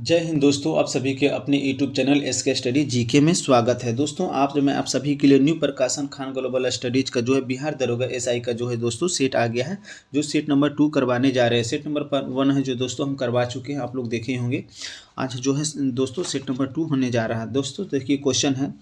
जय हिंद दोस्तों, आप सभी के अपने YouTube channel SK study GK में स्वागत है। दोस्तों मैं आप सभी के लिए न्यू प्रकाशन खान ग्लोबल स्टडीज का जो है बिहार दरोगा एसआई का जो है दोस्तों सेट आ गया है। जो सेट नंबर 2 करवाने जा रहे हैं। सेट नंबर 1 है जो दोस्तों हम करवा चुके हैं, आप लोग देखे होंगे। आज जो है दोस्तों सेट नंबर 2 होने जा रहा है। दोस्तों देखिए क्वेश्चन है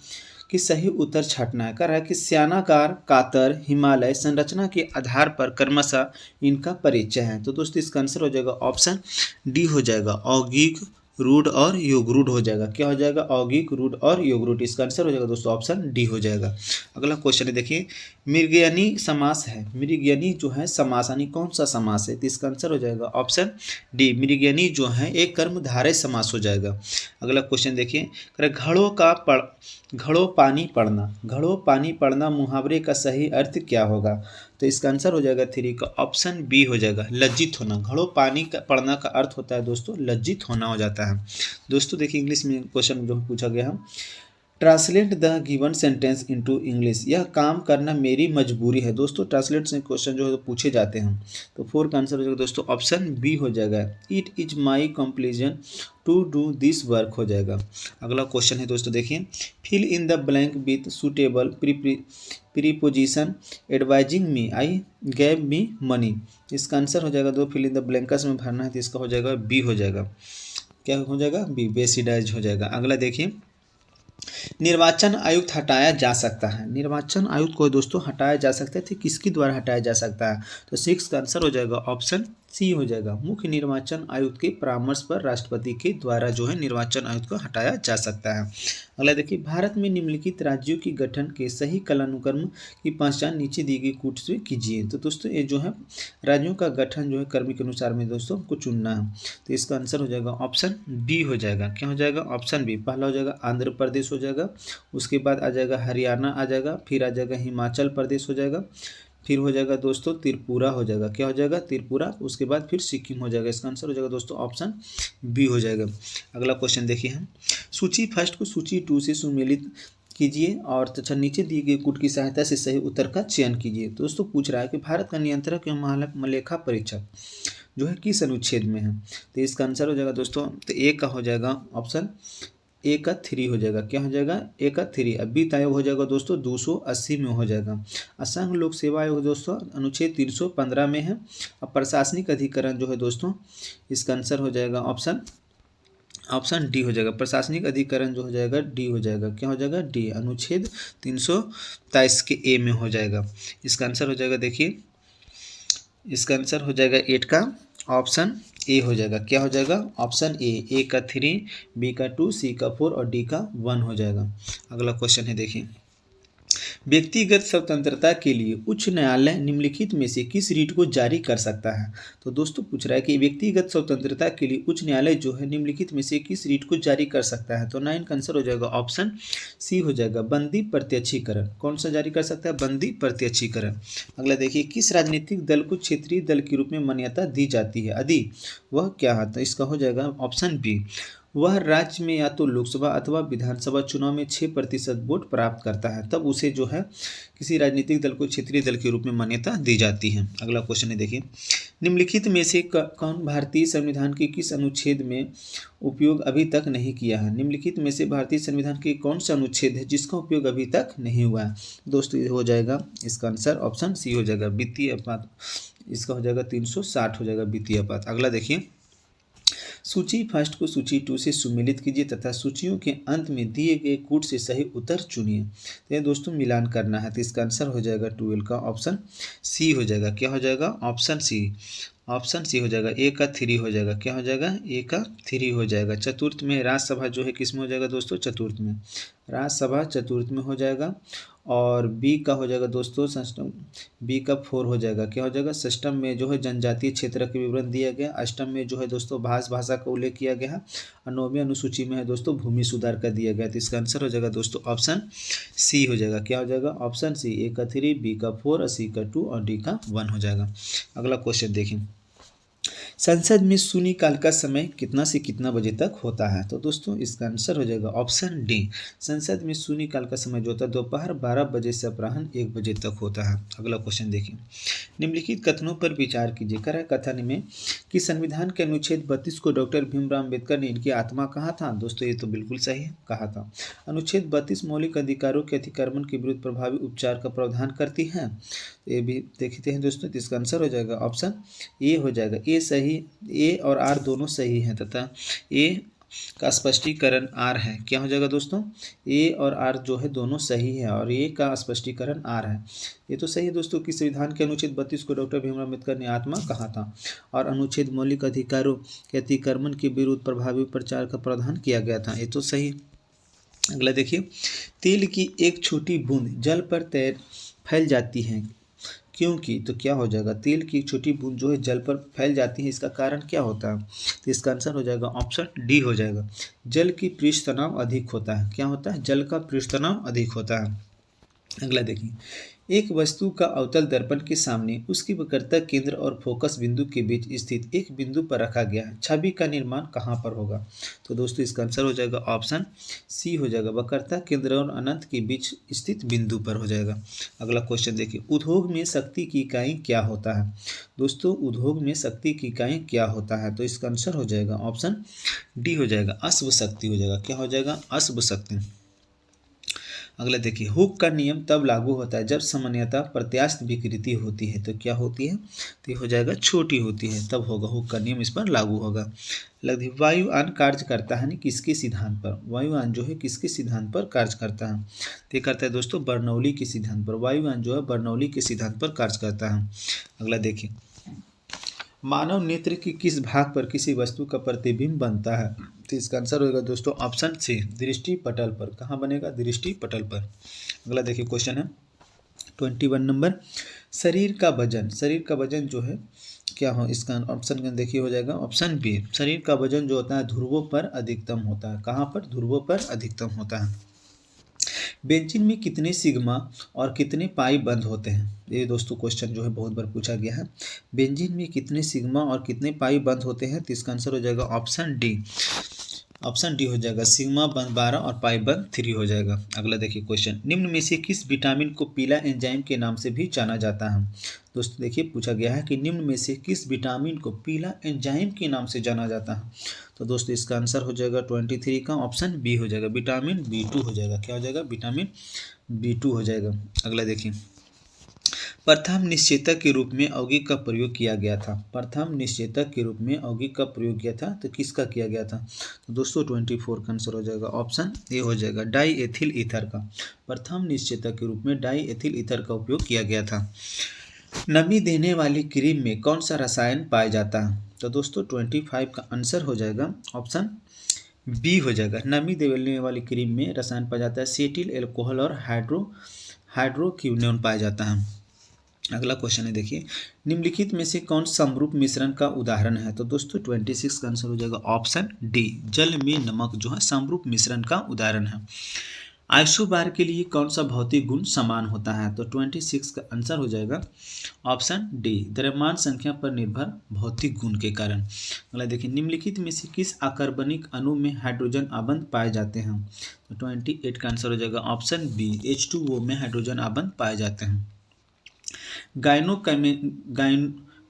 कि सही उत्तर छांटना है। कह रहा है कि स्यानाकार कातर हिमालय संरचना के आधार पर क्रमशः इनका परिचय है। तो दोस्तों इसका आंसर हो जाएगा ऑप्शन डी हो जाएगा, औगिक रूड और योगरूड हो जाएगा। क्या हो जाएगा? औगिक रूड और योगरूड। इसका आंसर हो जाएगा दोस्तों ऑप्शन डी हो जाएगा। अगला क्वेश्चन है, देखिए मृगयनी समास है। मृगयनी जो है समास यानी कौन सा समास है? तो इसका आंसर हो जाएगा ऑप्शन डी, मृगयनी जो है एक कर्मधारय समास हो जाएगा। अगला क्वेश्चन देखिए, घड़ों पानी पड़ना। घड़ों पानी पड़ना मुहावरे का सही अर्थ क्या होगा? तो इसका आंसर हो जाएगा 3 का ऑप्शन बी हो जाएगा, लज्जित होना। घड़ों पानी का पड़ना का अर्थ होता है दोस्तों लज्जित होना हो जाता है। दोस्तों देखिए इंग्लिश में क्वेश्चन जो पूछा गया है, translate the given sentence into English. यह काम करना मेरी मजबूरी है। दोस्तों ट्रांसलेट से क्वेश्चन जो है पूछे जाते हैं। तो 4 का आंसर हो जाएगा दोस्तों ऑप्शन बी हो जाएगा, it is my compulsion to do this work हो जाएगा। अगला क्वेश्चन है दोस्तों देखिए, fill in the blank with suitable preposition advising me I gave me money. इसका आंसर हो जाएगा फिल इन द ब्लैंकस में भरना है, तो इसका हो जाएगा बी हो जाएगा। क्या हो जाएगा? बी, बेसिडाइज हो जाएगा। अगला देखिए, निर्वाचन आयुक्त हटाया जा सकता है। निर्वाचन आयुक्त को दोस्तों हटाया जा सकता है, तो किसके द्वारा हटाया जा सकता है? तो 6 का आंसर हो जाएगा ऑप्शन सी हो जाएगा, मुख्य निर्वाचन आयुक्त के परामर्श पर राष्ट्रपति के द्वारा जो है निर्वाचन आयुक्त को हटाया जा सकता है। अगला देखिए, भारत में निम्नलिखित राज्यों की गठन के सही कालानुक्रम की पहचान नीचे दी गई कूट से कीजिए। तो दोस्तों ये जो है राज्यों का गठन जो है कर्मी के अनुसार में दोस्तों हमको चुनना है। तो इसका आंसर हो जाएगा ऑप्शन बी हो जाएगा। क्या हो जाएगा? Option B. पहला हो जाएगा आंध्र प्रदेश हो जाएगा, उसके बाद आ जाएगा हरियाणा आ जाएगा, फिर आ जाएगा हिमाचल प्रदेश हो जाएगा, फिर हो जाएगा दोस्तों त्रिपुरा हो जाएगा। क्या हो जाएगा? त्रिपुरा। उसके बाद फिर सिक्किम हो जाएगा। इसका आंसर हो जाएगा दोस्तों ऑप्शन बी हो जाएगा। अगला क्वेश्चन देखिए हम, सूची फर्स्ट को सूची 2 से सुमेलित कीजिए और तथा नीचे दिए गए कूट की सहायता से सही उत्तर का चयन कीजिए। तो दोस्तों पूछ रहा है कि भारत का नियंत्रक एवं मलेखा परीक्षक जो है किस अनुच्छेद में है? तो इसका आंसर हो जाएगा दोस्तों, तो ए का हो जाएगा ऑप्शन ए का 3 हो जाएगा। क्या हो जाएगा? ए का 3। अब वित्त आयोग हो जाएगा दोस्तों 280 में हो जाएगा। असंघ लोक सेवा आयोग दोस्तों अनुच्छेद 315 में है। अब प्रशासनिक अधिकरण जो है दोस्तों, इसका आंसर हो जाएगा ऑप्शन डी हो जाएगा। प्रशासनिक अधिकरण जो हो जाएगा डी हो जाएगा। क्या हो जाएगा? डी, अनुच्छेद 323 के ए में हो जाएगा। इसका आंसर हो जाएगा, देखिए इसका आंसर हो जाएगा 8 का ऑप्शन ए हो जाएगा। क्या हो जाएगा? ऑप्शन ए का 3, बी का 2, सी का 4 और डी का 1 हो जाएगा। अगला क्वेश्चन है देखिए, व्यक्तिगत स्वतंत्रता के लिए उच्च न्यायालय निम्नलिखित में से किस रीट को जारी कर सकता है? तो दोस्तों पूछ रहा है कि व्यक्तिगत स्वतंत्रता के लिए उच्च न्यायालय जो है निम्नलिखित में से किस रीट को जारी कर सकता है? तो 9 का आंसर हो जाएगा ऑप्शन सी हो जाएगा, बंदी प्रत्यक्षीकरण। कौन सा जारी कर सकता है? बंदी प्रत्यक्षीकरण। अगला देखिए, किस राजनीतिक दल को क्षेत्रीय दल के रूप में मान्यता दी जाती है यदि वह क्या है? तो इसका हो जाएगा ऑप्शन बी, वह राज्य में या तो लोकसभा अथवा विधानसभा चुनाव में 6% वोट प्राप्त करता है, तब उसे जो है किसी राजनीतिक दल को क्षेत्रीय दल के रूप में मान्यता दी जाती है। अगला क्वेश्चन है देखिए, निम्नलिखित में से कौन भारतीय संविधान के किस अनुच्छेद में उपयोग अभी तक नहीं किया है? निम्नलिखित में से भारतीय संविधान के कौन सा अनुच्छेद है जिसका उपयोग अभी तक नहीं हुआ है? दोस्तों हो जाएगा इसका आंसर ऑप्शन सी हो जाएगा, वित्तीय अपराध। इसका हो जाएगा 360 हो जाएगा, वित्तीय अपराध। अगला देखिए, सूची फर्स्ट को सूची 2 से सुमेलित कीजिए तथा सूचियों के अंत में दिए गए कूट से सही उत्तर चुनिए। तो ये दोस्तों मिलान करना है, तो इसका आंसर हो जाएगा 12 का ऑप्शन सी हो जाएगा। क्या हो जाएगा? ऑप्शन सी, ऑप्शन सी हो जाएगा। ए का 3 हो जाएगा। क्या हो जाएगा? ए का 3 हो जाएगा। चतुर्थ में राज्यसभा जो है किस में हो जाएगा दोस्तों? चतुर्थ में। राज्यसभा चतुर्थ में हो जाएगा। और बी का हो जाएगा दोस्तों षष्टम, बी का 4 हो जाएगा। क्या हो जाएगा? षष्टम में जो है जनजातीय क्षेत्र के विवरण दिया गया, अष्टम में जो है दोस्तों भाषा का उल्लेख किया गया है, और 9वीं अनुसूची में है दोस्तों भूमि सुधार का दिया गया। तो इसका आंसर हो जाएगा दोस्तों ऑप्शन सी हो जाएगा। क्या हो जाएगा? ऑप्शन सी, ए का 3, बी का 4 और सी का 2 और डी का 1 हो जाएगा। अगला क्वेश्चन देखें, संसद में शून्यकाल का समय कितना से कितना बजे तक होता है? तो दोस्तों इसका आंसर हो जाएगा ऑप्शन डी। संसद में शून्यकाल का समय जो होता है दोपहर 12 बजे से अपराह्न 1 बजे तक होता है। अगला क्वेश्चन देखिए, निम्नलिखित कथनों पर विचार कीजिए। कह रहा है कथन में कि संविधान के अनुच्छेद 32 को डॉक्टर भीमराव अम्बेडकर ने इनकी आत्मा कहा था। दोस्तों ये तो बिल्कुल सही है, कहा था। अनुच्छेद 32 मौलिक अधिकारों के अतिक्रमण के विरुद्ध प्रभावी उपचार का प्रावधान करती है। ये भी देखते हैं दोस्तों, तो इसका आंसर हो जाएगा ऑप्शन ए हो जाएगा। ए सही, ए और आर दोनों सही हैं तथा ए का स्पष्टीकरण आर है। क्या हो जाएगा दोस्तों? ए और आर जो है दोनों सही है और ए का स्पष्टीकरण आर है। ये तो सही है दोस्तों कि संविधान के अनुच्छेद 32 को डॉक्टर भीमराव अम्बेडकर ने आत्मा कहा था और अनुच्छेद मौलिक अधिकारों के अतिक्रमण के विरुद्ध प्रभावी प्रचार का प्रावधान किया गया था। ये तो सही। अगला देखिए, तेल की एक छोटी बूंद जल पर तैर फैल जाती है क्योंकि, तो क्या हो जाएगा? तेल की छोटी बूंद जो है जल पर फैल जाती है, इसका कारण क्या होता है? तो इसका आंसर हो जाएगा ऑप्शन डी हो जाएगा। जल की पृष्ठ तनाव अधिक होता है। क्या होता है? जल का पृष्ठ तनाव अधिक होता है। अगला देखिए, एक वस्तु का अवतल दर्पण के सामने उसकी वक्रता केंद्र और फोकस बिंदु के बीच स्थित एक बिंदु पर रखा गया है। छवि का निर्माण कहाँ पर होगा? तो दोस्तों इसका आंसर हो जाएगा ऑप्शन सी हो जाएगा। वक्रता केंद्र और अनंत के बीच स्थित बिंदु पर हो जाएगा। अगला क्वेश्चन देखिए, उद्योग में शक्ति की इकाई क्या होता है? दोस्तों उद्योग में शक्ति की इकाई क्या होता है? तो इसका आंसर हो जाएगा ऑप्शन डी हो जाएगा, अश्व शक्ति हो जाएगा। क्या हो जाएगा? अश्व शक्ति। अगला देखिए, हुक का नियम तब लागू होता है जब सामान्यतः प्रत्यास्थ विकृति होती है। तो क्या होती है? तो ये हो जाएगा छोटी होती है, तब होगा हुक का नियम इस पर लागू होगा। लगभग वायुयान कार्य करता है किसके सिद्धांत पर? वायुयान जो है किसके सिद्धांत पर कार्य करता है? तो ये करता है दोस्तों बर्नौली के सिद्धांत पर। वायुयान जो है बर्नौली के सिद्धांत पर कार्य करता है। अगला देखिए, मानव नेत्र के किस भाग पर किसी वस्तु का प्रतिबिंब बनता है? तो इसका आंसर होगा दोस्तों ऑप्शन सी, दृष्टि पटल पर। कहाँ बनेगा? दृष्टि पटल पर। अगला देखिए क्वेश्चन है 21 नंबर, शरीर का वजन जो है क्या हो? इसका ऑप्शन देखिए हो जाएगा ऑप्शन बी। शरीर का वजन जो होता है ध्रुवों पर अधिकतम होता है। कहाँ पर? ध्रुवों पर अधिकतम होता है। बेंजीन में कितने सिग्मा और कितने पाई बंद होते हैं? ये दोस्तों क्वेश्चन जो है बहुत बार पूछा गया है। बेंजीन में कितने सिग्मा और कितने पाई बंद होते हैं? तो इसका आंसर हो जाएगा ऑप्शन डी। ऑप्शन डी हो जाएगा, सिग्मा बंद 12 और पाई बंद 3 हो जाएगा। अगला देखिए क्वेश्चन, निम्न में से किस विटामिन को पीला एंजाइम के नाम से भी जाना जाता है? दोस्तों देखिए पूछा गया है कि निम्न में से किस विटामिन को पीला एंजाइम के नाम से जाना जाता है? तो दोस्तों इसका आंसर हो जाएगा 23 का ऑप्शन बी हो जाएगा, विटामिन B2 हो जाएगा। क्या हो जाएगा? विटामिन B2 हो जाएगा। अगला देखिए, प्रथम निश्चेतक के रूप में यौगिक का प्रयोग किया गया था। प्रथम निश्चेतक के रूप में यौगिक का प्रयोग किया था तो किसका किया गया था? तो दोस्तों 24 का आंसर हो जाएगा ऑप्शन ए हो जाएगा, डाई एथिल ईथर का। प्रथम निश्चेतक के रूप में डाई एथिल ईथर का उपयोग किया गया था। नमी देने वाली क्रीम में कौन सा रसायन पाया जाता है? तो दोस्तों 25 का आंसर हो जाएगा ऑप्शन बी हो जाएगा। नमी देने वाली क्रीम में रसायन पाया जाता है सेटिल एल्कोहल और हाइड्रोक्विनोन पाया जाता है। अगला क्वेश्चन है देखिए, निम्नलिखित में से कौन समरूप मिश्रण का उदाहरण है? तो दोस्तों 26 का आंसर हो जाएगा ऑप्शन डी, जल में नमक जो है समरूप मिश्रण का उदाहरण है। आइसोबार के लिए कौन सा भौतिक गुण समान होता है? तो 26 का आंसर हो जाएगा ऑप्शन डी, द्रव्यमान संख्या पर निर्भर भौतिक गुण के कारण। अगला देखिए, निम्नलिखित में से किस अकार्बनिक अणु में हाइड्रोजन आबंध पाए जाते हैं? तो 28 का आंसर हो जाएगा ऑप्शन बी, H2O में हाइड्रोजन आबंध पाए जाते हैं।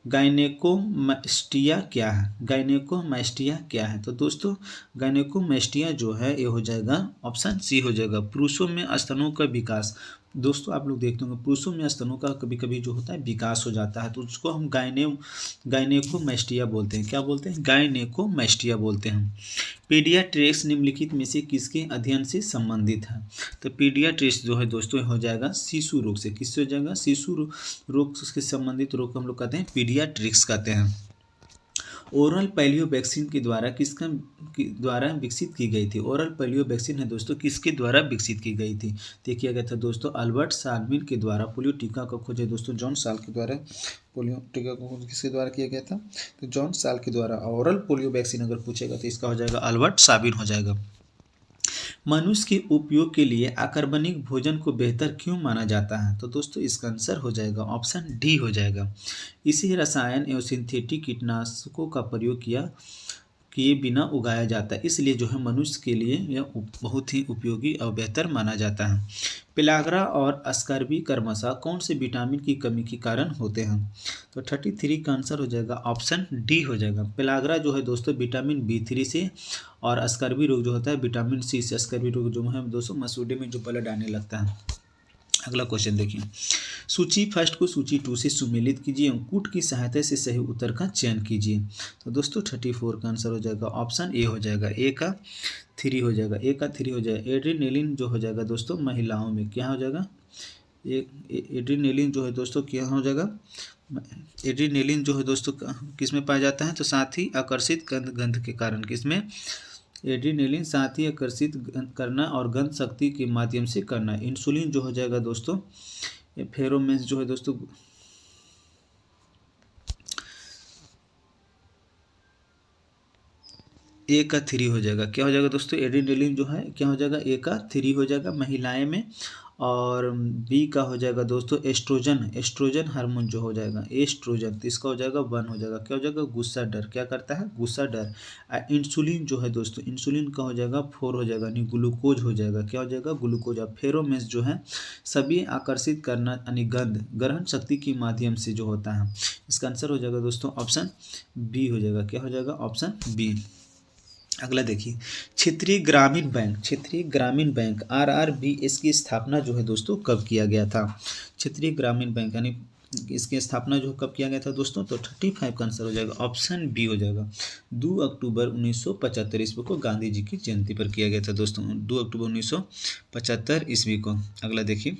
गायनेकोमैस्टिया क्या है? गायनेकोमैस्टिया क्या है? तो दोस्तों गायनेकोमैस्टिया जो है ये हो जाएगा ऑप्शन सी हो जाएगा, पुरुषों में स्तनों का विकास। दोस्तों आप लोग देखते होंगे पुरुषों में स्तनों का कभी कभी जो होता है विकास हो जाता है तो उसको हम गायनेकोमैस्टिया बोलते हैं। क्या बोलते हैं? गायनेकोमैस्टिया बोलते हैं। पीडियाट्रिक्स निम्नलिखित में से किसके अध्ययन से संबंधित है? तो पीडियाट्रिक्स जो है दोस्तों हो जाएगा शिशु रोग से। किससे हो जाएगा? शिशु रोग से संबंधित रोग को हम लोग कहते हैं पीडियाट्रिक्स कहते हैं। ओरल पोलियो वैक्सीन के द्वारा किसका द्वारा विकसित की गई थी? ओरल पोलियो वैक्सीन है दोस्तों किसके द्वारा विकसित की गई थी? तो किया गया था दोस्तों अल्बर्ट साल्विन के द्वारा। पोलियो टीका का खोज है दोस्तों जॉन साल के द्वारा। पोलियो टीका का खोज किसके द्वारा किया गया था? तो जॉन साल के द्वारा। ओरल पोलियो वैक्सीन अगर पूछेगा तो इसका हो जाएगा अल्बर्ट साल्विन हो जाएगा। मनुष्य के उपयोग के लिए अकार्बनिक भोजन को बेहतर क्यों माना जाता है? तो दोस्तों इसका आंसर हो जाएगा ऑप्शन डी हो जाएगा। इसे रसायन एवं सिंथेटिक कीटनाशकों का प्रयोग किए बिना उगाया जाता है, इसलिए जो है मनुष्य के लिए यह बहुत ही उपयोगी और बेहतर माना जाता है। पेलाग्रा और अस्कर्बी क्रमशः कौन से विटामिन की कमी के कारण होते हैं? तो 33 का आंसर हो जाएगा ऑप्शन डी हो जाएगा। पेलाग्रा जो है दोस्तों विटामिन B3 से, और अस्कर्बी रोग जो होता है विटामिन सी से। अस्कर्बी रोग जो है दोस्तों मसूड़े में जो ब्लड आने लगता है। अगला क्वेश्चन देखिए, सूची फर्स्ट को सूची 2 से सुमेलित कीजिए एवं कूट की सहायता से सही उत्तर का चयन कीजिए। तो दोस्तों 34 का आंसर हो जाएगा ऑप्शन ए हो जाएगा। ए का 3 हो जाएगा। ए का 3 हो जाएगा। एड्रीनेलिन जो हो जाएगा दोस्तों महिलाओं में क्या हो जाएगा? एड्रीनेलिन जो है दोस्तों क्या हो जाएगा? एड्रीनेलिन जो है दोस्तों किस में पाया जाता है? तो साथ ही आकर्षित गंध के कारण। किसमें? एड्रीनेलिन साथ ही आकर्षित करना और गंध शक्ति के माध्यम से करना। इंसुलिन जो हो जाएगा दोस्तों फेरोमेन्स जो है दोस्तों ए का 3 हो जाएगा। क्या हो जाएगा दोस्तों? एड्रीनेलिन जो है क्या हो जाएगा? ए का 3 हो जाएगा महिलाएं में। और बी का हो जाएगा दोस्तों एस्ट्रोजन हार्मोन जो हो जाएगा एस्ट्रोजन, तो इसका हो जाएगा 1 हो जाएगा। क्या हो जाएगा? गुस्सा डर। क्या करता है? गुस्सा डर। इंसुलिन जो है दोस्तों इंसुलिन का हो जाएगा 4 हो जाएगा, यानी ग्लूकोज हो जाएगा। क्या हो जाएगा? ग्लूकोज। और फेरोमेन्स जो है सभी आकर्षित करना यानी गंध ग्रहण शक्ति के माध्यम से जो होता है। इसका आंसर हो जाएगा दोस्तों ऑप्शन बी हो जाएगा। क्या हो जाएगा? Option B. अगला देखिए, क्षेत्रीय ग्रामीण बैंक RRBS की स्थापना जो है दोस्तों कब किया गया था? क्षेत्रीय ग्रामीण बैंक यानी इसकी स्थापना जो कब किया गया था दोस्तों? तो 35 का आंसर हो जाएगा ऑप्शन बी हो जाएगा। 2 अक्टूबर 1975 ईस्वी को गांधी जी की जयंती पर किया गया था दोस्तों, 2 अक्टूबर 1975 ईस्वी को। अगला देखिए,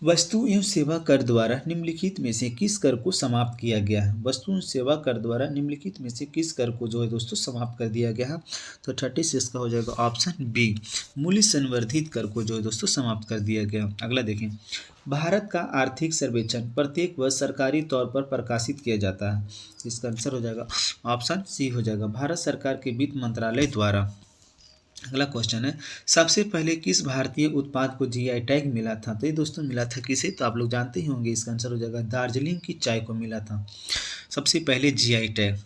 वस्तु एवं सेवा कर द्वारा निम्नलिखित में से किस कर को समाप्त किया गया है? वस्तु एवं सेवा कर द्वारा निम्नलिखित में से किस कर को जो है दोस्तों समाप्त कर दिया गया है? तो 36 का हो जाएगा ऑप्शन बी, मूल्य संवर्धित कर को जो है दोस्तों समाप्त कर दिया गया। अगला देखें, भारत का आर्थिक सर्वेक्षण प्रत्येक वर्ष सरकारी तौर पर प्रकाशित किया जाता है। इसका आंसर हो जाएगा ऑप्शन सी हो जाएगा, भारत सरकार के वित्त मंत्रालय द्वारा। अगला क्वेश्चन है, सबसे पहले किस भारतीय उत्पाद को GI टैग मिला था? तो ये दोस्तों मिला था किसे? तो आप लोग जानते ही होंगे। इसका आंसर हो जाएगा दार्जिलिंग की चाय को मिला था सबसे पहले GI टैग।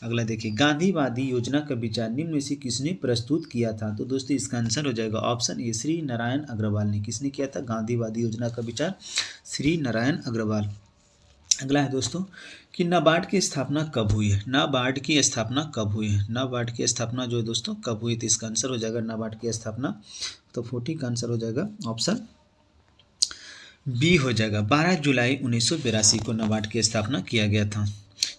अगला देखिए, गांधीवादी योजना का विचार निम्न में से किसने प्रस्तुत किया था? तो दोस्तों इसका आंसर हो जाएगा ऑप्शन ए, श्री नारायण अग्रवाल ने। किसने किया था गांधीवादी योजना का विचार? श्री नारायण अग्रवाल। अगला है दोस्तों कि नाबार्ड की स्थापना कब हुई है? नाबार्ड की स्थापना कब हुई है? नाबार्ड की स्थापना जो है दोस्तों कब हुई थी? इसका आंसर हो जाएगा नाबार्ड की स्थापना, तो 40 का आंसर हो जाएगा ऑप्शन बी हो जाएगा। 12 जुलाई 1982 को नाबार्ड की स्थापना किया गया था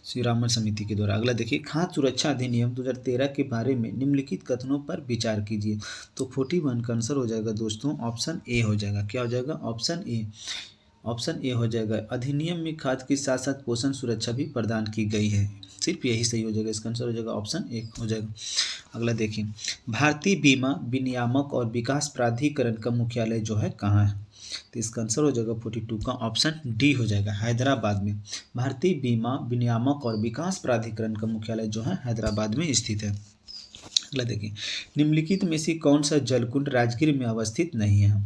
श्री रामन समिति के द्वारा। अगला देखिए, खाद्य सुरक्षा अधिनियम 2013 के बारे में निम्नलिखित कथनों पर विचार कीजिए। तो 41 का आंसर हो जाएगा दोस्तों ऑप्शन ए हो जाएगा। क्या हो जाएगा? ऑप्शन ए हो जाएगा। अधिनियम में खाद्य के साथ साथ पोषण सुरक्षा भी प्रदान की गई है, सिर्फ यही सही हो जाएगा। इसका आंसर हो जाएगा ऑप्शन ए हो जाएगा। अगला देखिए, भारतीय बीमा विनियामक और विकास प्राधिकरण का मुख्यालय जो है कहाँ है? तो इसका आंसर हो जाएगा 42 का ऑप्शन डी हो जाएगा, हैदराबाद में। भारतीय बीमा विनियामक और विकास प्राधिकरण का मुख्यालय जो है हैदराबाद में स्थित है। अगला देखिए, निम्नलिखित में से कौन सा जलकुंड राजगीर में अवस्थित नहीं है?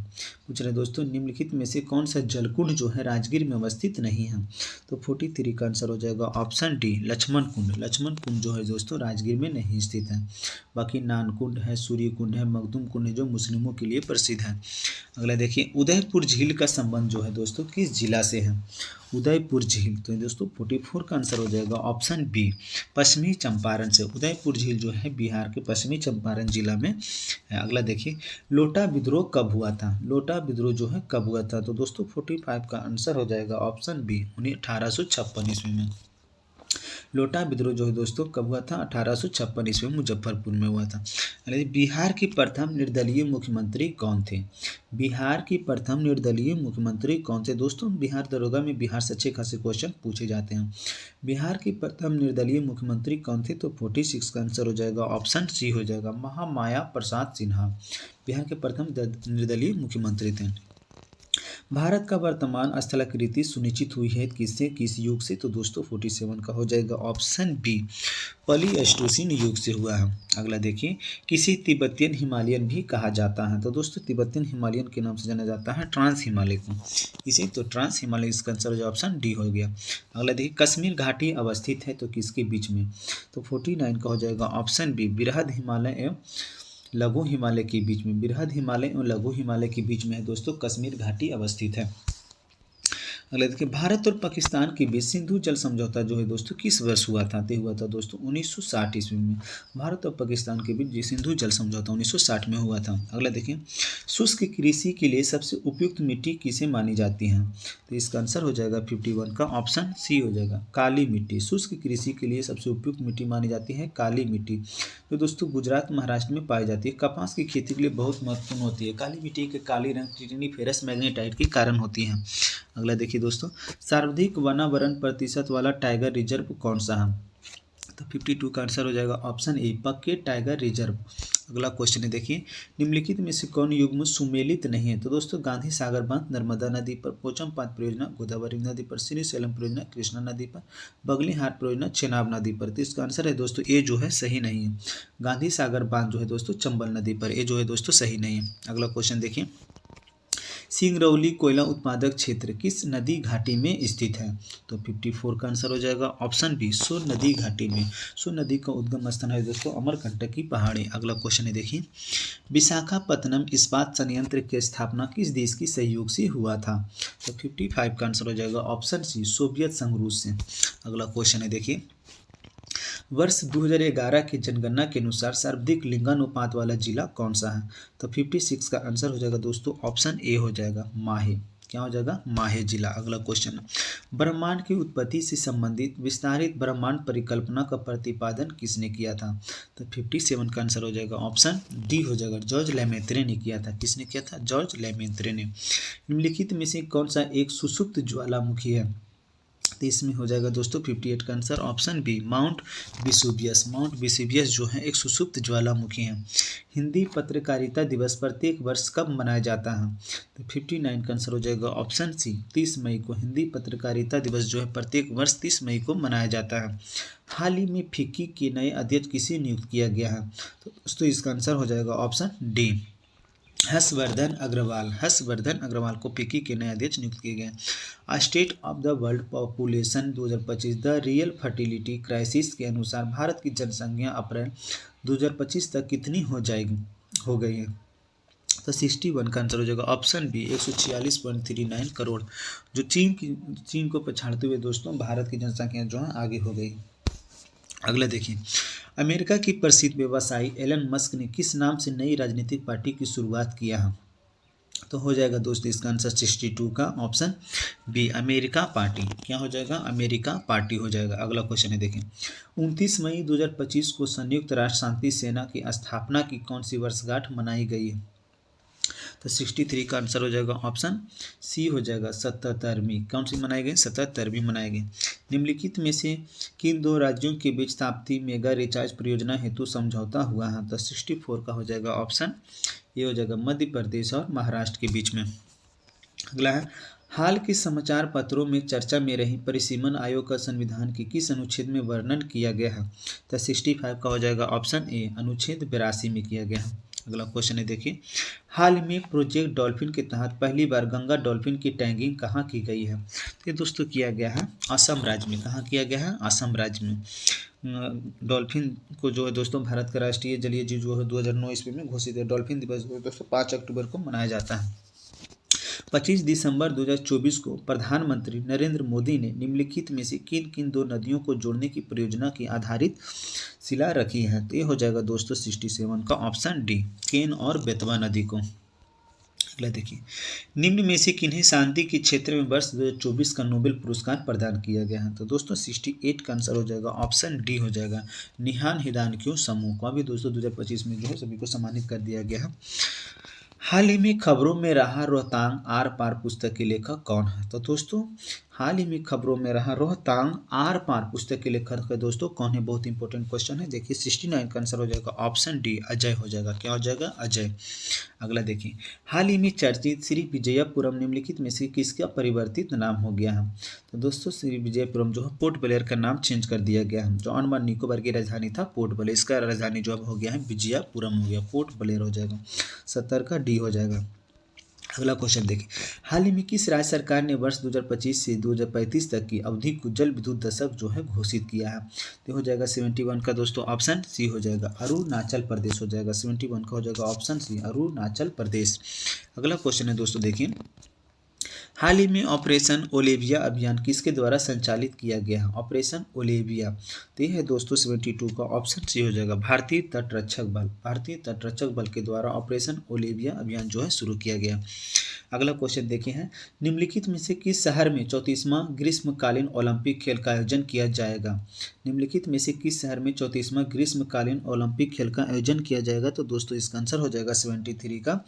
पूछ रहे दोस्तों निम्नलिखित में से कौन सा जलकुंड जो है राजगीर में अवस्थित नहीं है? तो 43 का आंसर हो जाएगा ऑप्शन डी, लक्ष्मण कुंड। लक्ष्मण कुंड जो है दोस्तों राजगीर में नहीं स्थित है। बाकी नानकुंड है, सूर्य कुंड है, मखदूम कुंड है जो मुस्लिमों के लिए प्रसिद्ध है। अगला देखिए, उदयपुर झील का संबंध जो है दोस्तों किस जिला से है? उदयपुर झील, तो दोस्तों 44 का आंसर हो जाएगा ऑप्शन बी, पश्चिमी चंपारण से। उदयपुर झील जो है बिहार के पश्चिमी चंपारण जिला में है। अगला देखिए, लोटा विद्रोह कब हुआ था? लोटा विद्रोह जो है कब हुआ था? तो दोस्तों 45 का आंसर हो जाएगा ऑप्शन बी, 1856 ईस्वी में। लोटा विद्रोह जो है दोस्तों कब हुआ था? 1856 ईस्वी में मुजफ्फरपुर में हुआ था। बिहार के प्रथम निर्दलीय मुख्यमंत्री कौन थे? बिहार की प्रथम निर्दलीय मुख्यमंत्री कौन थे? दोस्तों बिहार दरोगा में बिहार से अच्छे खासे क्वेश्चन पूछे जाते हैं। बिहार की प्रथम निर्दलीय मुख्यमंत्री कौन थे? तो 46 का आंसर हो जाएगा ऑप्शन सी हो जाएगा, महामाया प्रसाद सिन्हा बिहार के प्रथम निर्दलीय मुख्यमंत्री थे। भारत का वर्तमान स्थलाकृति सुनिश्चित हुई है किससे, किस युग से? तो दोस्तों 47 का हो जाएगा ऑप्शन बी, प्लीस्टोसीन युग से हुआ है। अगला देखिए, किसी तिब्बतियन हिमालयन भी कहा जाता है। तो दोस्तों तिब्बतियन हिमालयन के नाम से जाना जाता है ट्रांस हिमालय को, इसे तो ट्रांस हिमालय, इसका आंसर जो ऑप्शन डी हो गया। अगला देखिए, कश्मीर घाटी अवस्थित है तो किसके बीच में? तो 49 का हो जाएगा ऑप्शन बी, बृहद हिमालय एवं लघु हिमालय के बीच में। बृहद हिमालय और लघु हिमालय के बीच में है दोस्तों कश्मीर घाटी अवस्थित है। अगला देखिए, भारत और पाकिस्तान के बीच सिंधु जल समझौता जो है दोस्तों किस वर्ष हुआ था? तो हुआ था दोस्तों 1960 ईस्वी में। भारत और पाकिस्तान के बीच ये सिंधु जल समझौता 1960 में हुआ था। अगला देखिए, शुष्क कृषि के लिए सबसे उपयुक्त मिट्टी किसे मानी जाती है? तो इसका आंसर हो जाएगा 51 का ऑप्शन सी हो जाएगा, काली मिट्टी। शुष्क कृषि के लिए सबसे उपयुक्त मिट्टी मानी जाती है काली मिट्टी, जो दोस्तों गुजरात महाराष्ट्र में पाई जाती है। कपास की खेती के लिए बहुत महत्वपूर्ण होती है। काली मिट्टी के काली रंग ट्रिटिनिफेरस मैग्नेटाइट के कारण होती है। अगला देखिए दोस्तों, सर्वाधिक वनावरण प्रतिशत वाला टाइगर रिजर्व कौन सा है? तो 52 का आंसर हो जाएगा ऑप्शन ए, पक्के टाइगर रिजर्व। अगला क्वेश्चन है देखिए, निम्नलिखित में से कौन युग्म सुमेलित नहीं है? तो दोस्तों गांधी सागर बांध नर्मदा नदी पर, पोचमपाद परियोजना गोदावरी नदी पर, श्रीशैलम परियोजना कृष्णा नदी पर, बगलीहाट परियोजना चेनाब नदी पर। तो इसका आंसर है दोस्तों ए जो है सही नहीं है। गांधी सागर बांध जो है दोस्तों चंबल नदी पर, ए जो है दोस्तों सही नहीं है। अगला क्वेश्चन देखिए, सिंगरौली कोयला उत्पादक क्षेत्र किस नदी घाटी में स्थित है? तो 54 का आंसर हो जाएगा ऑप्शन बी, सोन नदी घाटी में। सोन नदी का उद्गम स्थान है दोस्तों अमरकंटक की पहाड़ी। अगला क्वेश्चन है देखिए, विशाखापत्तनम इस्पात संयंत्र की स्थापना किस देश की सहयोग से हुआ था? तो 55 का आंसर हो जाएगा ऑप्शन सी, सोवियत संघ रूस से। अगला क्वेश्चन है देखिए, वर्ष 2011 की जनगणना के अनुसार सर्वाधिक लिंगानुपात वाला जिला कौन सा है? तो 56 का आंसर हो जाएगा दोस्तों ऑप्शन ए हो जाएगा, माहे। क्या हो जाएगा? माहे जिला। अगला क्वेश्चन, ब्रह्मांड की उत्पत्ति से संबंधित विस्तारित ब्रह्मांड परिकल्पना का प्रतिपादन किसने किया था? तो 57 का आंसर हो जाएगा ऑप्शन डी हो जाएगा, जॉर्ज लेमेत्रे ने किया था। किसने किया था? जॉर्ज लेमेत्रे ने। निम्नलिखित में से कौन सा एक सुषुप्त ज्वालामुखी है? तो इसमें हो जाएगा दोस्तों 58 का answer option B, Mount Vesuvius. Mount Vesuvius जो है एक सुषुप्त ज्वालामुखी है। हिंदी पत्रकारिता दिवस प्रत्येक वर्ष कब मनाया जाता है? तो 59 का आंसर हो जाएगा ऑप्शन सी, 30 मई को। हिंदी पत्रकारिता दिवस जो है प्रत्येक वर्ष 30 मई को मनाया जाता है। हाल ही में फिक्की के नए अध्यक्ष किसे नियुक्त किया गया है? तो दोस्तों इसका आंसर हो जाएगा ऑप्शन डी, हर्षवर्धन अग्रवाल। हर्षवर्धन अग्रवाल को फिक्की के नए अध्यक्ष नियुक्त किए गए। State of the world population 2025 the real fertility crisis के अनुसार भारत की जनसंख्या अप्रैल 2025 तक कितनी हो गई है? तो 61 का आंसर हो जाएगा ऑप्शन बी, 146.39 करोड़। जो चीन को पछाड़ते हुए दोस्तों भारत की जनसंख्या जो है आगे हो गई। अगला देखिए, अमेरिका की प्रसिद्ध व्यवसायी एलन मस्क ने किस नाम से नई राजनीतिक पार्टी की शुरुआत किया है? तो हो जाएगा दोस्तों इसका आंसर 62 का ऑप्शन बी, अमेरिका पार्टी। क्या हो जाएगा? अमेरिका पार्टी हो जाएगा। अगला क्वेश्चन है देखें, 29 मई 2025 को संयुक्त राष्ट्र शांति सेना की स्थापना की कौन सी वर्षगांठ मनाई गई है? तो 63 का आंसर हो जाएगा ऑप्शन सी हो जाएगा, 77वीं। कौन सी मनाई गई? 77वीं मनाई गई। निम्नलिखित में से किन दो राज्यों के बीच ताप्ती मेगा रिचार्ज परियोजना हेतु समझौता हुआ है? तो 64 का हो जाएगा ऑप्शन ये हो जाएगा, मध्य प्रदेश और महाराष्ट्र के बीच में। अगला है, हाल के समाचार पत्रों में चर्चा में रही परिसीमन आयोग का संविधान के किस अनुच्छेद में वर्णन किया गया है? तो 65 का हो जाएगा ऑप्शन ए, अनुच्छेद 82 में किया गया है। अगला क्वेश्चन है देखिए, हाल में प्रोजेक्ट डॉल्फिन के तहत पहली बार गंगा डॉल्फिन की टैगिंग कहाँ की गई है? तो ये दोस्तों किया गया है असम राज्य में। कहाँ किया गया है? असम राज्य में। डॉल्फिन को जो है दोस्तों भारत का राष्ट्रीय जलीय जीव जो है 2009 ईस्वी में घोषित है। डॉल्फिन दिवस दोस्तों 5 अक्टूबर को मनाया जाता है। 25 दिसंबर 2024 को प्रधानमंत्री नरेंद्र मोदी ने निम्नलिखित में से किन किन दो नदियों को जोड़ने की परियोजना की आधारित शिला रखी है? तो ये हो जाएगा दोस्तों 67 का ऑप्शन डी, केन और बेतवा नदी को। अगला देखिए, निम्न में से किन्हें शांति के क्षेत्र में वर्ष 2024 का नोबेल पुरस्कार प्रदान किया गया है? तो दोस्तों 68 का आंसर हो जाएगा ऑप्शन डी हो जाएगा, निहान हिदानक्यो समूह को। अभी दोस्तों 2025 में जो है सभी को सम्मानित कर दिया गया है। हाल ही में खबरों में रहा रोहतांग आर पार पुस्तक के लेखक कौन है? तो दोस्तों हाल ही में खबरों में रहा रोहतांग आर पार पुस्तक के लेखक है दोस्तों कौन है, बहुत इंपॉर्टेंट क्वेश्चन है। देखिए 69 का आंसर हो जाएगा ऑप्शन डी अजय हो जाएगा। क्या हो जाएगा? अजय। अगला देखिए, हाल ही में चर्चित श्री विजयपुरम निम्नलिखित में से किसका परिवर्तित नाम हो गया है? तो दोस्तों श्री विजयपुरम जो है पोर्ट ब्लेयर का नाम चेंज कर दिया गया है। जो अंडमान निकोबार की राजधानी था पोर्ट ब्लेयर, इसका राजधानी जो अब हो गया है विजयपुरम हो गया, पोर्ट ब्लेयर हो जाएगा। 70 का डी हो जाएगा। अगला क्वेश्चन देखिए, हाल ही में किस राज्य सरकार ने वर्ष 2025 से 2035 तक की अवधि को जल विद्युत दशक जो है घोषित किया है? तो हो जाएगा 71 का दोस्तों ऑप्शन सी हो जाएगा, अरुणाचल प्रदेश हो जाएगा। 71 का हो जाएगा ऑप्शन सी, अरुणाचल प्रदेश। अगला क्वेश्चन है दोस्तों देखिए, हाल ही में ऑपरेशन ओलिविया अभियान किसके द्वारा संचालित किया गया है? ऑपरेशन ओलिविया, तो यह है दोस्तों 72 का ऑप्शन सी हो जाएगा, भारतीय तटरक्षक बल। भारतीय तटरक्षक बल के द्वारा ऑपरेशन ओलिविया अभियान जो है शुरू किया गया। अगला क्वेश्चन देखे हैं, निम्नलिखित में से किस शहर में 34वां ग्रीष्मकालीन ओलंपिक खेल का आयोजन किया जाएगा? निम्नलिखित में से किस शहर में 34वां ग्रीष्मकालीन ओलंपिक खेल का आयोजन किया जाएगा? तो दोस्तों इसका आंसर हो जाएगा 73 का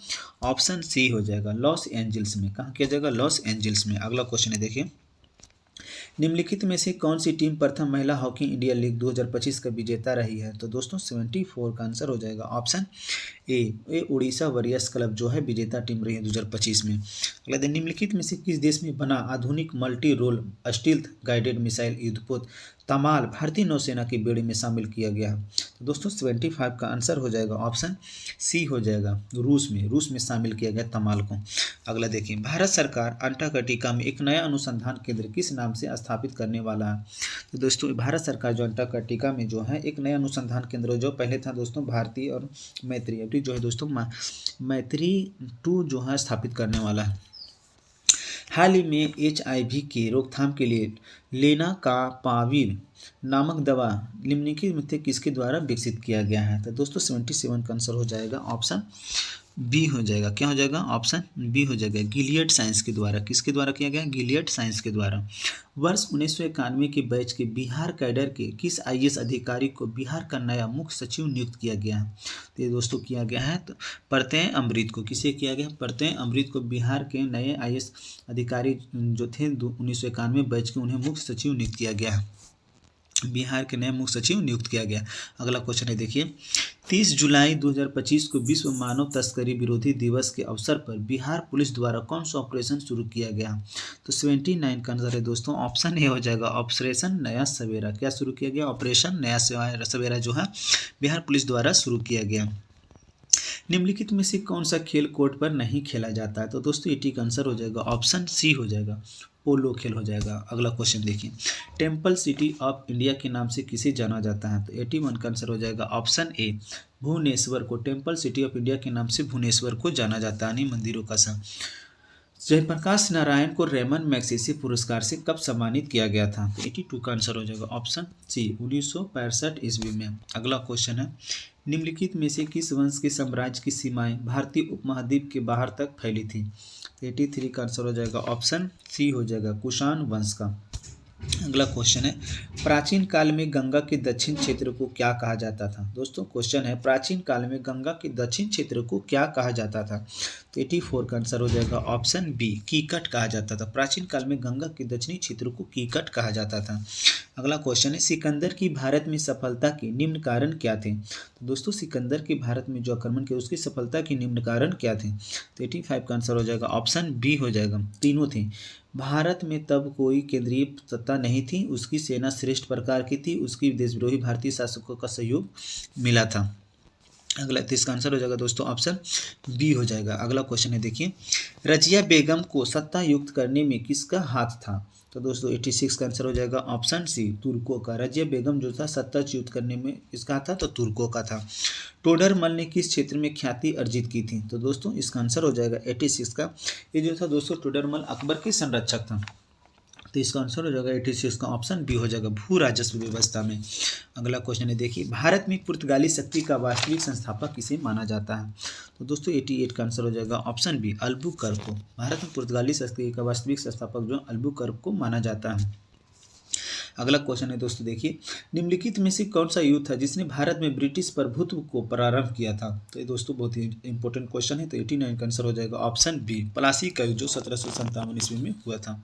ऑप्शन सी हो जाएगा, लॉस एंजल्स में। कहाँ किया जाएगा? लॉस एंजल्स में। अगला क्वेश्चन है देखिए, निम्नलिखित में से कौन सी टीम प्रथम महिला हॉकी इंडिया लीग 2025 का विजेता रही है? तो दोस्तों 74 का आंसर हो जाएगा option A Orissa warriors club जो है विजेता टीम रही है 2025 में। अगला दिन, निम्नलिखित में से किस देश में बना आधुनिक multi role stealth guided missile युद्धपोत तमाल भारतीय नौसेना की बेड़े में शामिल किया गया है? तो दोस्तों 75 का आंसर हो जाएगा ऑप्शन सी हो जाएगा, रूस में शामिल किया गया तमाल को। अगला देखिए, भारत सरकार अंटार्कटिका में एक नया अनुसंधान केंद्र किस नाम से स्थापित करने वाला है? तो दोस्तों भारत सरकार जो अंटार्कटिका में जो है एक नया अनुसंधान केंद्र, जो पहले था दोस्तों भारतीय और मैत्री, अभी जो है दोस्तों मैत्री 2 जो है स्थापित करने वाला है। हाल ही में HIV के रोकथाम के लिए लेनाकापाविर नामक दवा निम्नलिखित में से किसके द्वारा विकसित किया गया है? तो दोस्तों 77 का आंसर हो जाएगा ऑप्शन बी हो जाएगा। क्या हो जाएगा? ऑप्शन बी हो जाएगा, गिलियड साइंस के द्वारा। किसके द्वारा किया गया? गिलियड साइंस के द्वारा। वर्ष 1991 के बैच के बिहार कैडर के किस IAS अधिकारी को बिहार का नया मुख्य सचिव नियुक्त किया गया है? तो ये दोस्तों किया गया है तो प्रत्यय अमृत को। किसे किया गया? प्रत्यय अमृत को बिहार के नए IAS अधिकारी जो थे 1991 बैच के, उन्हें मुख्य सचिव नियुक्त किया गया है। बिहार के नए मुख्य सचिव नियुक्त किया गया। अगला क्वेश्चन है देखिए, 30 जुलाई 2025 को विश्व मानव तस्करी विरोधी दिवस के अवसर पर बिहार पुलिस द्वारा कौन सा ऑपरेशन शुरू किया गया? तो 79 का आंसर है दोस्तों ऑप्शन ए हो जाएगा, ऑपरेशन नया सवेरा। क्या शुरू किया गया? ऑपरेशन नया सवेरा जो है बिहार पुलिस द्वारा शुरू किया गया। निम्नलिखित में से कौन सा खेल कोर्ट पर नहीं खेला जाता है? तो दोस्तों 80 का आंसर हो जाएगा ऑप्शन सी हो जाएगा, पोलो खेल हो जाएगा। अगला क्वेश्चन देखिए, टेम्पल सिटी ऑफ इंडिया के नाम से किसे जाना जाता है? तो 81 का आंसर हो जाएगा ऑप्शन ए, भुवनेश्वर को। टेम्पल सिटी ऑफ इंडिया के नाम से भुवनेश्वर को जाना जाता है, मंदिरों का सा। जयप्रकाश नारायण को रेमन मैग्सेसे पुरस्कार से कब सम्मानित किया गया था? तो 82 का आंसर हो जाएगा ऑप्शन सी, 1965 ईस्वी में। अगला क्वेश्चन है, निम्नलिखित में से किस वंश के साम्राज्य की सीमाएं भारतीय उपमहाद्वीप के बाहर तक फैली थी? 83 का आंसर हो जाएगा ऑप्शन सी हो जाएगा, कुषाण वंश का। अगला क्वेश्चन है, प्राचीन काल में गंगा के दक्षिण क्षेत्र को क्या कहा जाता था? दोस्तों क्वेश्चन है, प्राचीन काल में गंगा के दक्षिण क्षेत्र को क्या कहा जाता था? तो 84 का आंसर हो जाएगा ऑप्शन बी, कीकट कहा जाता था। प्राचीन काल में गंगा के दक्षिणी क्षेत्र को कीकट कहा जाता था। अगला क्वेश्चन है, सिकंदर की भारत में सफलता के निम्न कारण क्या थे? तो दोस्तों सिकंदर के भारत में जो आक्रमण किया उसकी सफलता के निम्न कारण क्या थे? तो 85 का आंसर हो जाएगा ऑप्शन बी हो जाएगा, तीनों थे। भारत में तब कोई केंद्रीय सत्ता नहीं थी, उसकी सेना श्रेष्ठ प्रकार की थी, उसकी देशद्रोही भारतीय शासकों का सहयोग मिला था। अगला तो इसका आंसर हो जाएगा दोस्तों ऑप्शन बी हो जाएगा। अगला क्वेश्चन है देखिए, रजिया बेगम को सत्ता युक्त करने में किसका हाथ था? तो दोस्तों 86 का आंसर हो जाएगा ऑप्शन सी, तुर्कों का। रजिया बेगम जो था सत्ता च्युत करने में इसका था तो तुर्कों का था। टोडरमल ने किस क्षेत्र में ख्याति अर्जित की थी? तो दोस्तों इसका आंसर हो जाएगा 86 का। ये जो था दोस्तों टोडरमल अकबर के संरक्षक था, तो इसका आंसर हो जाएगा 86 का ऑप्शन बी हो जाएगा, भू राजस्व व्यवस्था में। अगला क्वेश्चन है देखिए, भारत में पुर्तगाली शक्ति का वास्तविक संस्थापक किसे माना जाता है? तो दोस्तों 88 का आंसर हो जाएगा ऑप्शन बी, अल्बुकर्क को। भारत में पुर्तगाली शक्ति का वास्तविक संस्थापक जो अल्बुकर्क को माना जाता है। अगला क्वेश्चन है दोस्तों, देखिए निम्नलिखित में से कौन सा युद्ध था जिसने भारत में ब्रिटिश प्रभुत्व को प्रारंभ किया था। तो ये दोस्तों बहुत ही इंपॉर्टेंट क्वेश्चन है। तो 89 का आंसर हो जाएगा ऑप्शन बी, प्लासी का युद्ध जो 1757 ईस्वी में हुआ था।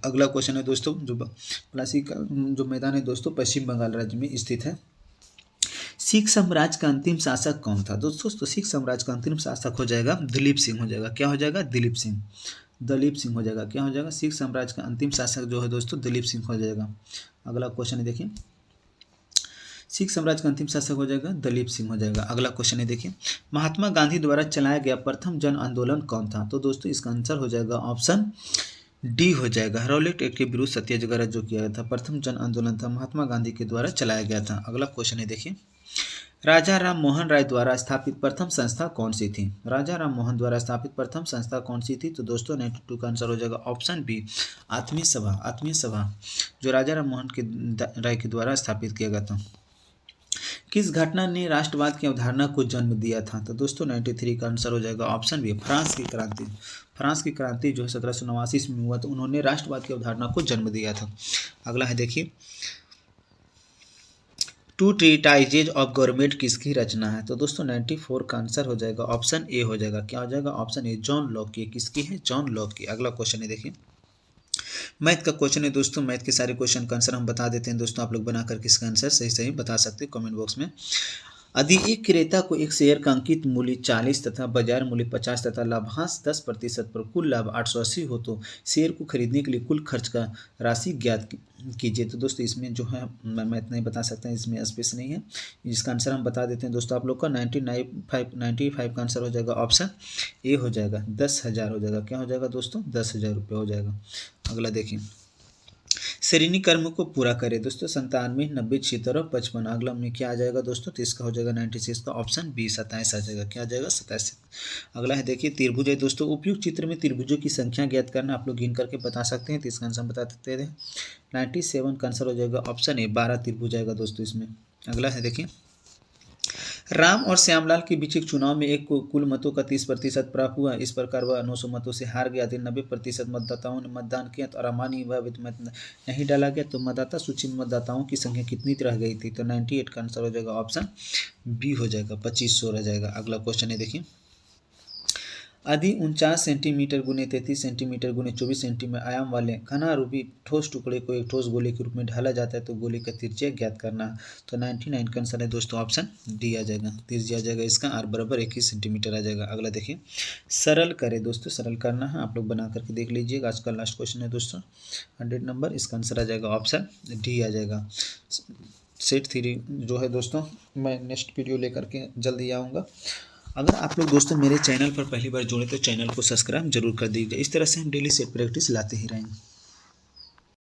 अगला क्वेश्चन है दोस्तों, जो प्लासी का जो मैदान है दोस्तों पश्चिम बंगाल राज्य में स्थित है। सिख साम्राज्य का अंतिम शासक कौन था दोस्तों? तो सिख साम्राज्य का अंतिम शासक हो जाएगा दिलीप सिंह हो जाएगा। क्या हो जाएगा? दिलीप सिंह। दलीप सिंह हो जाएगा। क्या हो जाएगा? सिख साम्राज्य का अंतिम शासक जो है दोस्तों दिलीप सिंह हो जाएगा। अगला क्वेश्चन है देखिए, सिख साम्राज्य का अंतिम शासक हो जाएगा दलीप सिंह हो जाएगा। अगला क्वेश्चन है देखिए, महात्मा गांधी द्वारा चलाया गया प्रथम जन आंदोलन कौन था? तो दोस्तों इसका आंसर हो जाएगा ऑप्शन डी हो जाएगा, रॉलेट एक्ट के विरुद्ध सत्याग्रह जो किया गया था, प्रथम जन आंदोलन था, महात्मा गांधी के द्वारा चलाया गया था। अगला क्वेश्चन है देखिए, राजा राम मोहन राय द्वारा स्थापित प्रथम संस्था कौन सी थी? राजा राम मोहन द्वारा स्थापित प्रथम संस्था कौन सी थी? तो दोस्तों 92 का आंसर हो जाएगा ऑप्शन बी, आत्मीय सभा। आत्मीय सभा जो राजा राम मोहन के राय के द्वारा स्थापित किया गया था। किस घटना ने राष्ट्रवाद की अवधारणा को जन्म दिया था? तो दोस्तों 93 का आंसर हो जाएगा ऑप्शन बी, फ्रांस की क्रांति। फ्रांस की क्रांति जो है 1789 ईस्वी में हुआ, तो उन्होंने राष्ट्रवाद की अवधारणा को जन्म दिया था। अगला है देखिए, टू ट्रीटाइजेज ऑफ गवर्नमेंट किसकी रचना है? तो दोस्तों 94 का आंसर हो जाएगा ऑप्शन ए हो जाएगा। क्या हो जाएगा? ऑप्शन ए, जॉन लॉक की। किसकी है? जॉन लॉक की। अगला क्वेश्चन है देखिए, मैथ का क्वेश्चन है दोस्तों। मैथ के सारे क्वेश्चन का आंसर हम बता देते हैं दोस्तों, आप लोग बना करके इसका आंसर सही सही बता सकते हैं कमेंट बॉक्स में। यदि एक क्रेता को एक शेयर का अंकित मूल्य 40 तथा बाजार मूल्य 50 तथा लाभांश 10% पर कुल लाभ 880 हो, तो शेयर को खरीदने के लिए कुल खर्च का राशि ज्ञात कीजिए। तो दोस्तों इसमें जो है मैं इतना ही बता सकता हूँ, इसमें स्पेस नहीं है। इसका आंसर हम बता देते हैं दोस्तों आप लोग का, 95 का आंसर हो जाएगा ऑप्शन ए हो जाएगा, 10,000 हो जाएगा। क्या हो जाएगा दोस्तों? 10,000 रुपये हो जाएगा। अगला देखिए, श्रेणी कर्म को पूरा करें दोस्तों, 97, 90, 76 और 55। अगला में क्या आ जाएगा दोस्तों? तो इसका हो जाएगा 96 का ऑप्शन बी, 27 आ जाएगा। क्या आ जाएगा? 27। अगला है देखिए, त्रिभुज है दोस्तों। उपयुक्त चित्र में त्रिभुजों की संख्या ज्ञात करना, आप लोग गिन करके बता सकते हैं। तो इसका आंसर हम बता देते हैं, 97 का आंसर हो जाएगा ऑप्शन ए, 12 त्रिभुज आएगा दोस्तों इसमें। अगला है देखिए, राम और श्यामलाल के बीच एक चुनाव में एक को कुल मतों का 30% प्राप्त हुआ। इस प्रकार वह 900 मतों से हार गया। 90% मतदाताओं ने मतदान किया तो अरामानी वह मत नहीं डाला गया, तो मतदाता सूची में मतदाताओं की संख्या कितनी रह गई थी? तो 98 का आंसर हो जाएगा ऑप्शन बी हो जाएगा, 2500 रह जाएगा। अगला क्वेश्चन है देखिए, यदि 49 सेंटीमीटर गुने 33 सेंटीमीटर गुने 24 सेंटीमीटर आयाम वाले घना रूपी ठोस टुकड़े को एक ठोस गोले के रूप में ढाला जाता है, तो गोले का त्रिज्या ज्ञात करना। तो 99 का आंसर है दोस्तों ऑप्शन डी आ जाएगा, त्रिज्या आ जाएगा इसका आर बराबर 21 सेंटीमीटर आ जाएगा। अगला देखिए, सरल करें दोस्तों, सरल करना है, आप लोग बना करके देख लीजिएगा। आज का लास्ट क्वेश्चन है दोस्तों 100 नंबर, इसका आंसर आ जाएगा ऑप्शन डी आ जाएगा। सेट थ्री जो है दोस्तों मैं नेक्स्ट वीडियो लेकर के जल्दी आऊँगा। अगर आप लोग दोस्तों मेरे चैनल पर पहली बार जुड़े तो चैनल को सब्सक्राइब जरूर कर दीजिए। इस तरह से हम डेली सेट प्रैक्टिस लाते ही रहेंगे।